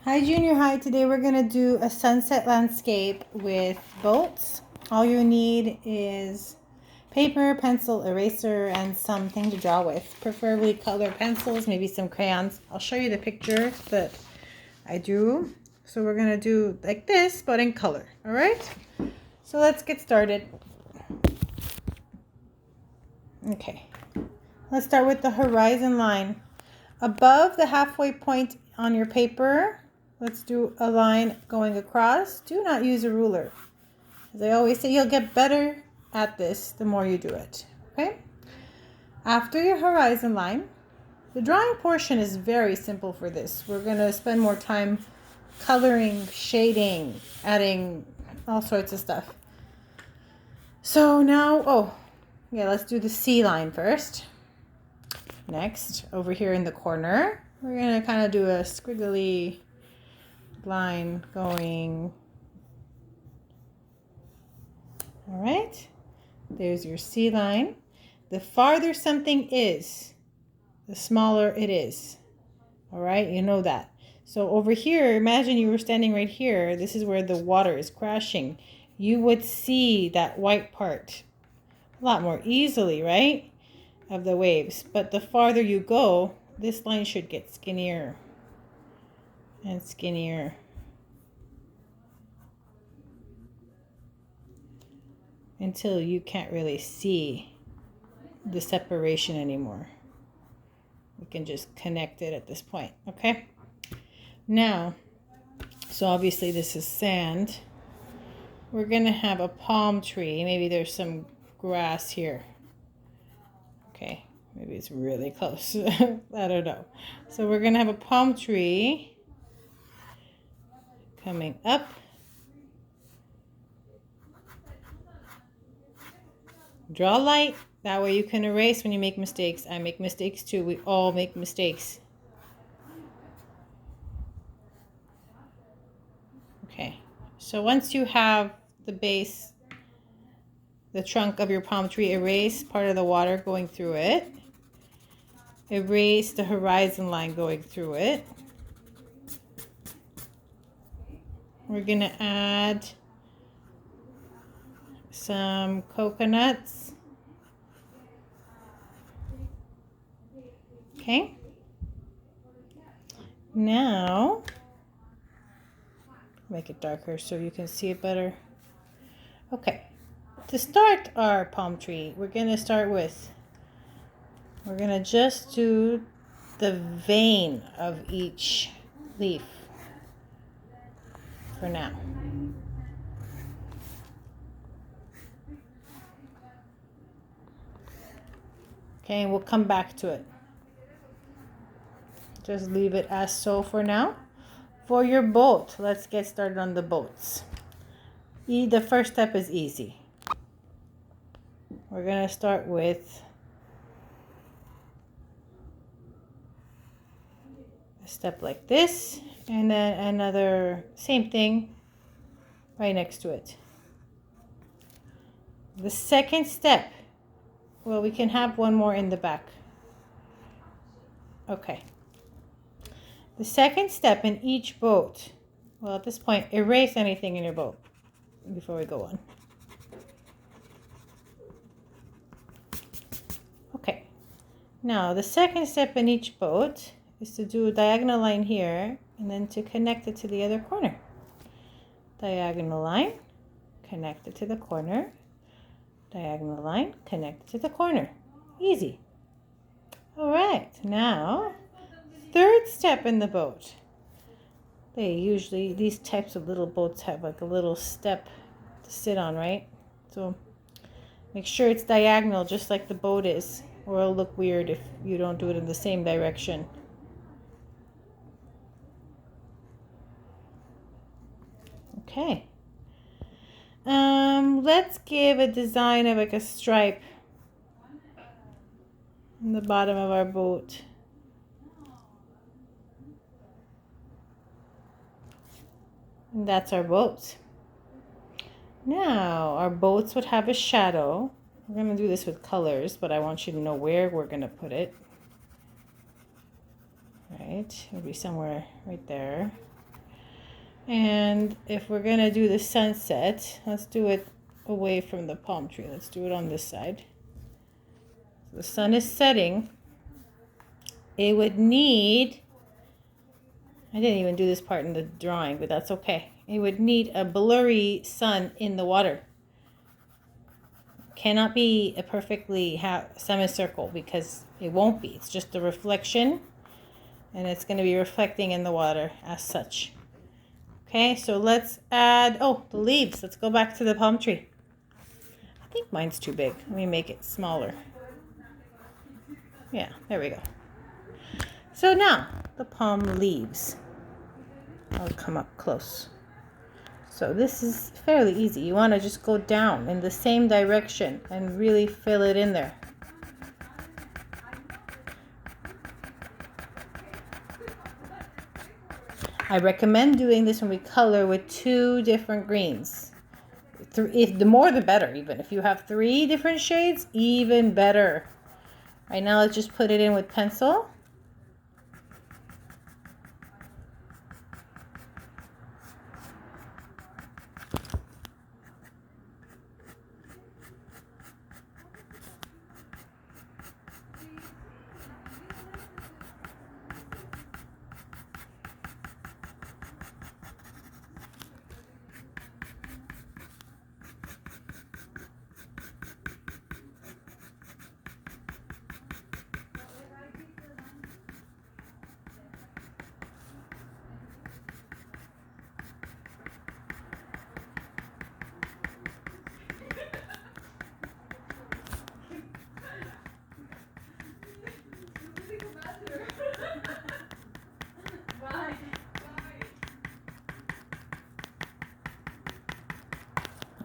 Hi Junior High, today we're going to do a sunset landscape with boats. All you need is paper, pencil, eraser, and something to draw with. Preferably colored pencils, maybe some crayons. I'll show you the picture that I drew. So we're going to do like this, but in color, all right? So let's get started. Okay, let's start with the horizon line. Above the halfway point on your paper, let's do a line going across. Do not use a ruler. As I always say, you'll get better at this the more you do it. Okay? After your horizon line, the drawing portion is very simple for this. We're going to spend more time coloring, shading, adding all sorts of stuff. So now, let's do the C line first. Next, over here in the corner, we're going to kind of do a squiggly line going. All right, there's your C line. The farther something is, the smaller it is. All right, you know that. So over here, imagine you were standing right here. This is where the water is crashing. You would see that white part a lot more easily, right? Of the waves. But the farther you go, this line should get skinnier and skinnier. Until you can't really see the separation anymore. We can just connect it at this point, okay? Now, so obviously this is sand. We're gonna have a palm tree. Maybe there's some grass here. Okay, maybe it's really close. I don't know. So we're gonna have a palm tree coming up. Draw light. That way you can erase when you make mistakes. I make mistakes too. We all make mistakes. Okay, so once you have the base, the trunk of your palm tree, erase part of the water going through it. Erase the horizon line going through it. We're going to add some coconuts. Okay. Now, make it darker so you can see it better. Okay. To start our palm tree, we're going to just do the vein of each leaf for now. Okay, and we'll come back to it. Just leave it as so for now. For your boat, let's get started on the boats. The first step is easy. We're going to start with a step like this, and then another same thing right next to it. The second step, well, we can have one more in the back. Okay. The second step in each boat, well, at this point, erase anything in your boat before we go on. Okay. Now, the second step in each boat is to do a diagonal line here and then to connect it to the other corner. Diagonal line, connect it to the corner. Diagonal line, connect it to the corner. Easy. All right, now, third step in the boat. These types of little boats have like a little step to sit on, right? So make sure it's diagonal just like the boat is, or it'll look weird if you don't do it in the same direction. Okay. Let's give a design of like a stripe in the bottom of our boat. And that's our boat. Now, our boats would have a shadow. We're going to do this with colors, but I want you to know where we're going to put it. Right? It'll be somewhere right there. And if we're going to do the sunset, let's do it away from the palm tree. Let's do it on this side. The sun is setting. It would need, I didn't even do this part in the drawing, but that's okay. It would need a blurry sun in the water. Cannot be a perfectly semicircle because it won't be. It's just a reflection, and it's going to be reflecting in the water as such. Okay, so let's add, oh, the leaves. Let's go back to the palm tree. I think mine's too big. Let me make it smaller. Yeah, there we go. So now, the palm leaves. I'll come up close. So this is fairly easy. You want to just go down in the same direction and really fill it in there. I recommend doing this when we color with 2 different greens. The more the better, even. If you have 3 different shades, even better. Right now, let's just put it in with pencil.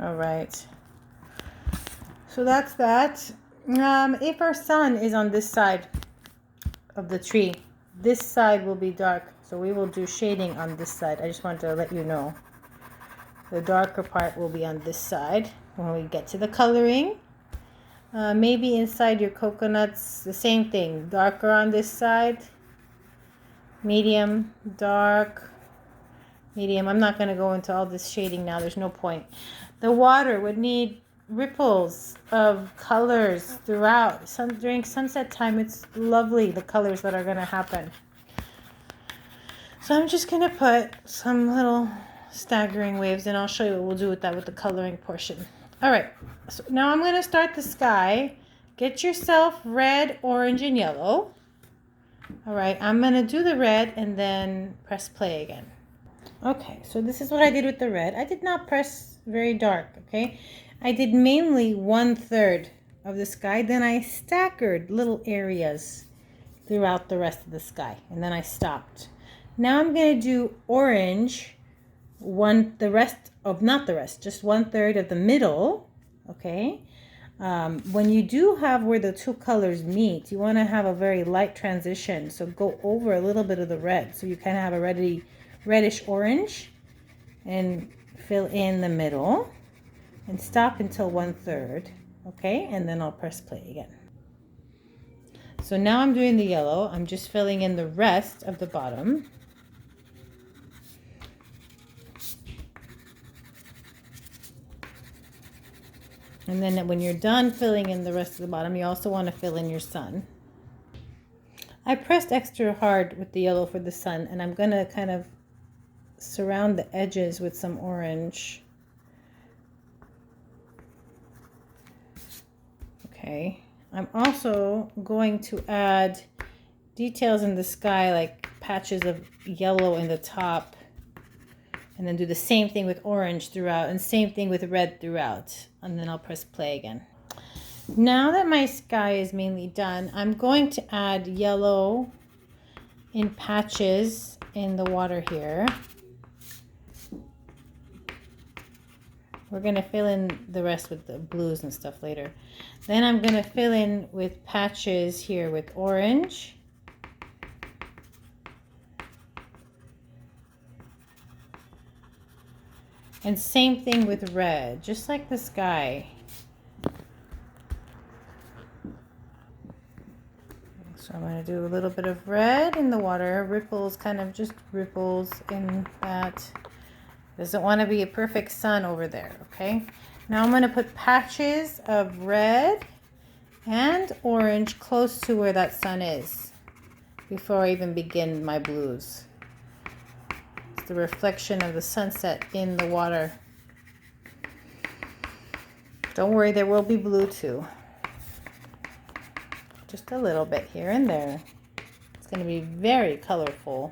All right. So that's that. If our sun is on this side of the tree, this side will be dark. So we will do shading on this side. I just wanted to let you know. The darker part will be on this side when we get to the coloring. Maybe inside your coconuts, the same thing. Darker on this side. Medium, dark, medium. I'm not going to go into all this shading now. There's no point. The water would need ripples of colors throughout. During sunset time, it's lovely, the colors that are going to happen. So I'm just going to put some little staggering waves, and I'll show you what we'll do with that with the coloring portion. All right, so now I'm going to start the sky. Get yourself red, orange, and yellow. All right, I'm going to do the red and then press play again. Okay, so this is what I did with the red. I did not press very dark, okay? I did mainly 1/3 of the sky. Then I staggered little areas throughout the rest of the sky. And then I stopped. Now I'm going to do orange, just 1/3 of the middle, okay? When you do have where the 2 colors meet, you want to have a very light transition. So go over a little bit of the red. So you kind of have a reddish orange, and fill in the middle and stop until 1/3. Okay, and then I'll press play again. So now I'm doing the yellow. I'm just filling in the rest of the bottom. And then when you're done filling in the rest of the bottom, you also want to fill in your sun. I pressed extra hard with the yellow for the sun, and I'm going to kind of surround the edges with some orange. Okay, I'm also going to add details in the sky, like patches of yellow in the top, and then do the same thing with orange throughout, and same thing with red throughout, and then I'll press play again. Now that my sky is mainly done, I'm going to add yellow in patches in the water here. We're going to fill in the rest with the blues and stuff later. Then I'm going to fill in with patches here with orange. And same thing with red, just like the sky. So I'm going to do a little bit of red in the water, ripples, kind of just ripples in that. Doesn't want to be a perfect sun over there, okay? Now I'm going to put patches of red and orange close to where that sun is before I even begin my blues. It's the reflection of the sunset in the water. Don't worry, there will be blue too. Just a little bit here and there. It's going to be very colorful.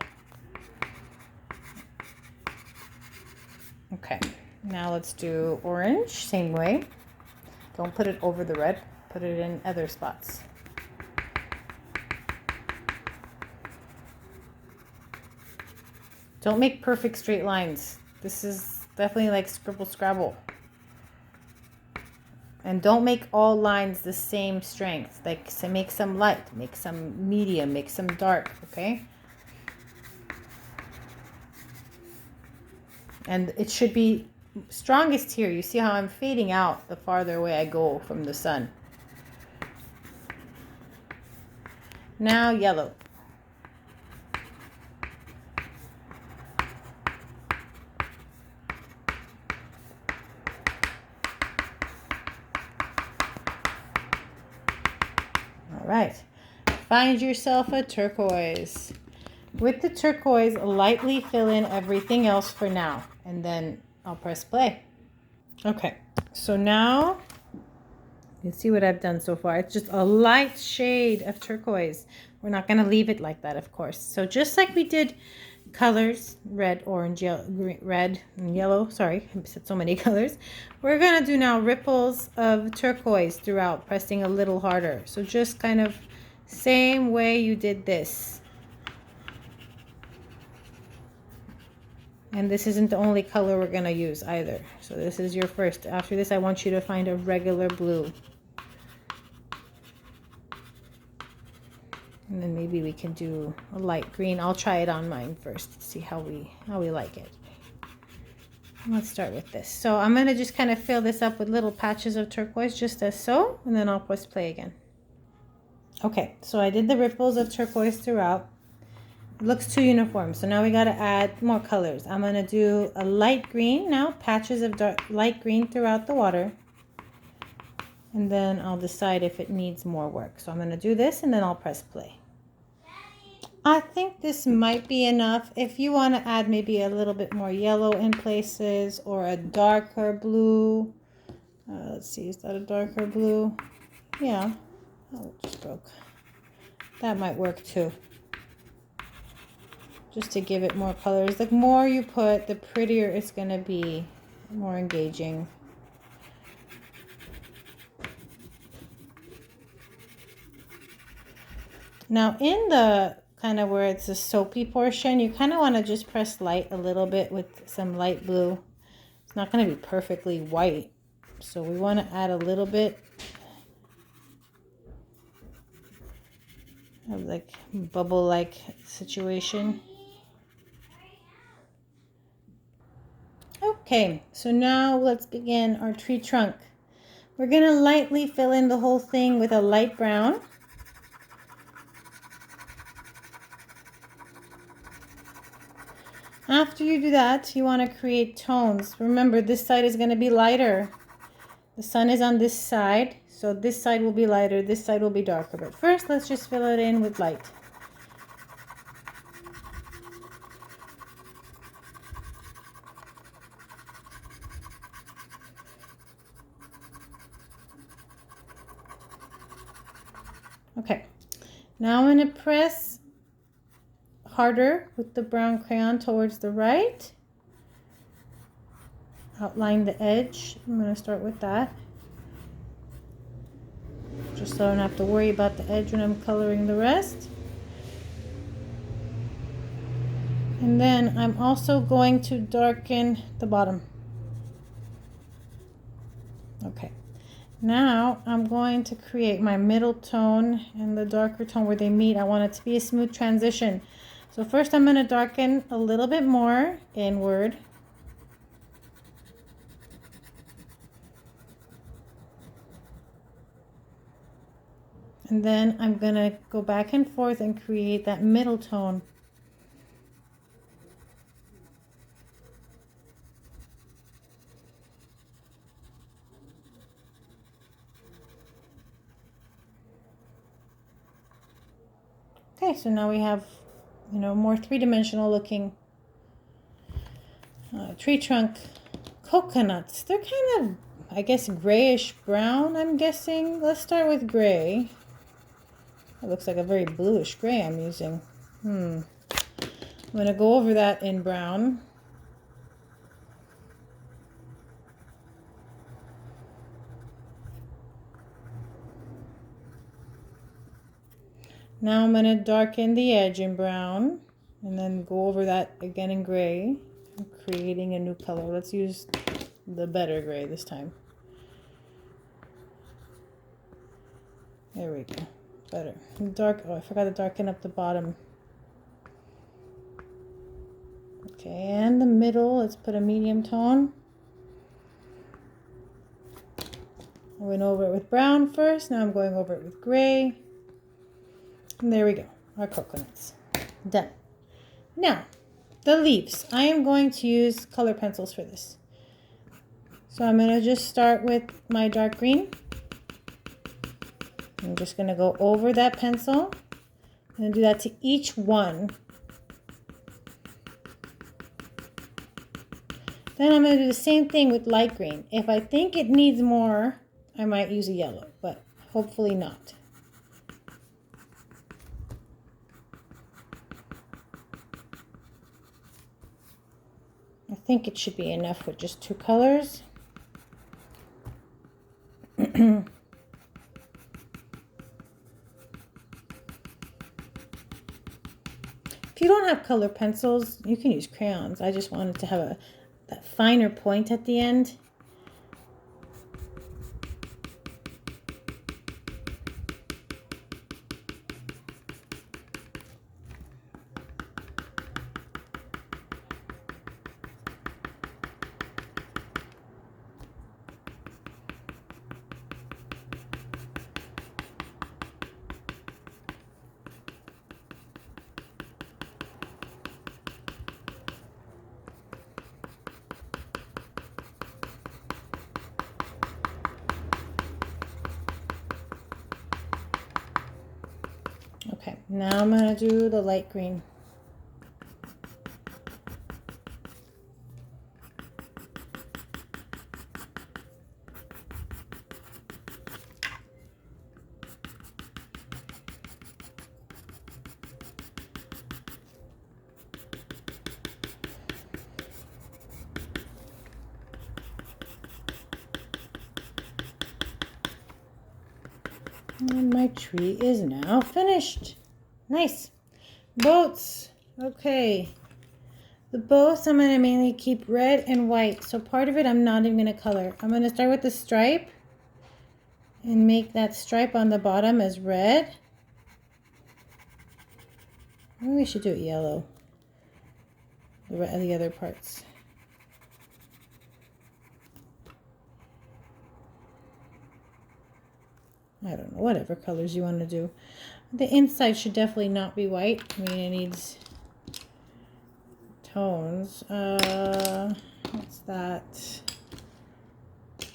Okay, now let's do orange, same way. Don't put it over the red, put it in other spots. Don't make perfect straight lines. This is definitely like scribble scrabble. And don't make all lines the same strength. Like, so make some light, make some medium, make some dark, okay? And it should be strongest here. You see how I'm fading out the farther away I go from the sun. Now yellow. All right, find yourself a turquoise. With the turquoise, lightly fill in everything else for now, and then I'll press play. Okay, so now you can see what I've done so far. It's just a light shade of turquoise. We're not going to leave it like that, of course. So just like we did colors, red, orange, yellow, green, red, and yellow. Sorry, I said so many colors. We're going to do now ripples of turquoise throughout, pressing a little harder. So just kind of same way you did this. And this isn't the only color we're going to use either. So this is your first. After this, I want you to find a regular blue. And then maybe we can do a light green. I'll try it on mine first to see how we like it. Let's start with this. So I'm going to just kind of fill this up with little patches of turquoise, just as so. And then I'll press play again. Okay, so I did the ripples of turquoise throughout. It looks too uniform, so now we got to add more colors. I'm going to do a light green now, patches of light green throughout the water. And then I'll decide if it needs more work. So I'm going to do this and then I'll press play. I think this might be enough. If you want to add maybe a little bit more yellow in places or a darker blue. Let's see, is that a darker blue? Yeah. Oh, it just broke. That might work too. Just to give it more colors. The more you put, the prettier it's going to be, more engaging. Now in the kind of where it's a soapy portion, you kind of want to just press light a little bit with some light blue. It's not going to be perfectly white, so we want to add a little bit of like bubble-like situation. Okay, so now let's begin our tree trunk. We're going to lightly fill in the whole thing with a light brown. After you do that, you want to create tones. Remember, this side is going to be lighter. The sun is on this side, so this side will be lighter, this side will be darker. But first, let's just fill it in with light. Okay, now I'm going to press harder with the brown crayon towards the right. Outline the edge. I'm going to start with that. Just so I don't have to worry about the edge when I'm coloring the rest. And then I'm also going to darken the bottom. Okay. Now I'm going to create my middle tone and the darker tone where they meet. I want it to be a smooth transition. So first I'm going to darken a little bit more inward. And then I'm going to go back and forth and create that middle tone. Okay, so now we have, you know, more three-dimensional looking tree trunk coconuts. They're kind of, I guess, grayish brown, I'm guessing. Let's start with gray. It looks like a very bluish gray I'm using. I'm going to go over that in brown. Now I'm going to darken the edge in brown and then go over that again in gray. I'm creating a new color. Let's use the better gray this time. There we go. Better. Oh, I forgot to darken up the bottom. Okay, and the middle, let's put a medium tone. I went over it with brown first. Now I'm going over it with gray. And there we go, our coconuts. Done. Now, the leaves. I am going to use color pencils for this. So I'm going to just start with my dark green. I'm just going to go over that pencil. I'm going to do that to each one. Then I'm going to do the same thing with light green. If I think it needs more, I might use a yellow, but hopefully not. I think it should be enough with just two colors. If you don't have color pencils, you can use crayons. I just wanted to have that finer point at the end. Okay, now I'm going to do the light green. And my tree is now finished. Nice. Boats. Okay. The boats I'm going to mainly keep red and white. So part of it I'm not even going to color. I'm going to start with the stripe and make that stripe on the bottom as red. Maybe we should do it yellow. The other parts. I don't know, whatever colors you want to do. The inside should definitely not be white. I mean, it needs tones. What's that?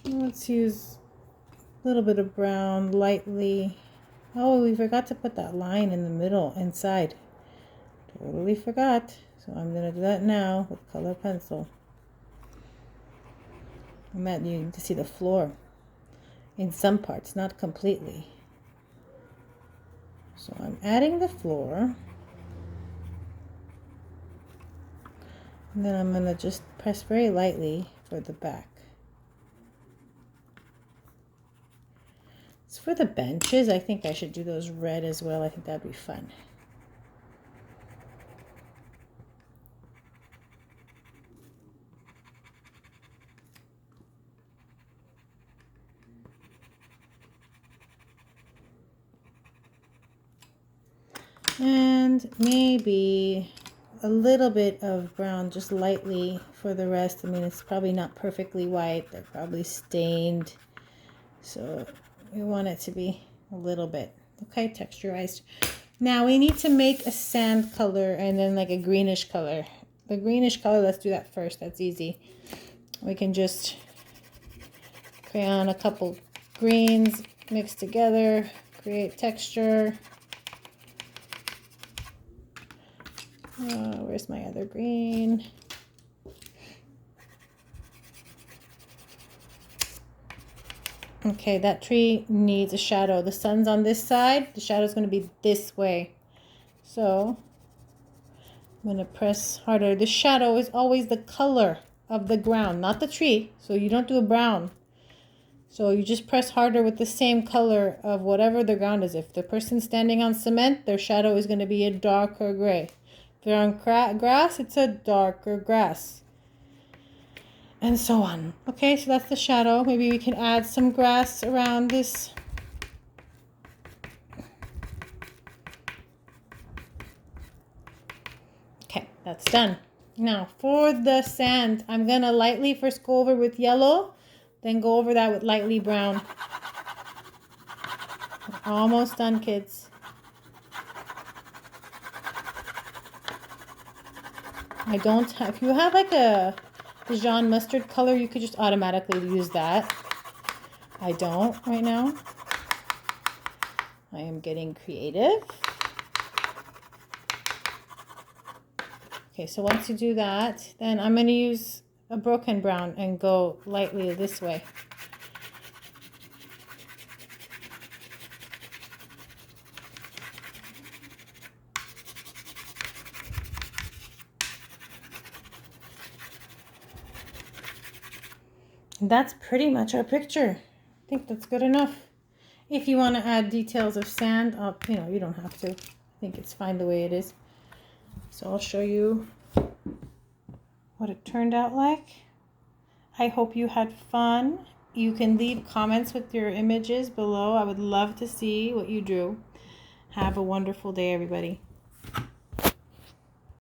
Let's use a little bit of brown, lightly. Oh, we forgot to put that line in the middle, inside. Totally forgot. So I'm going to do that now with color pencil. You need to see the floor. In some parts, not completely. So I'm adding the floor. And then I'm going to just press very lightly for the back. It's for the benches. I think I should do those red as well. I think that'd be fun. And maybe a little bit of brown, just lightly for the rest. I mean, it's probably not perfectly white. They're probably stained. So we want it to be a little bit, okay, texturized. Now we need to make a sand color and then like a greenish color. The greenish color, let's do that first. That's easy. We can just crayon a couple greens, mix together, create texture. Where's my other green? Okay, that tree needs a shadow. The sun's on this side. The shadow's going to be this way. So I'm going to press harder. The shadow is always the color of the ground, not the tree. So you don't do a brown. So you just press harder with the same color of whatever the ground is. If the person's standing on cement, their shadow is going to be a darker gray. If they're on grass, it's a darker grass. And so on. Okay, so that's the shadow. Maybe we can add some grass around this. Okay, that's done. Now for the sand, I'm going to lightly first go over with yellow, then go over that with lightly brown. We're almost done, kids. If you have like a Dijon mustard color, you could just automatically use that. I don't right now. I am getting creative. Okay, so once you do that, then I'm going to use a broken brown and go lightly this way. And that's pretty much our picture. I think that's good enough. If you want to add details of sand, you don't have to. I think it's fine the way it is. So I'll show you what it turned out like. I hope you had fun. You can leave comments with your images below. I would love to see what you drew. Have a wonderful day, everybody.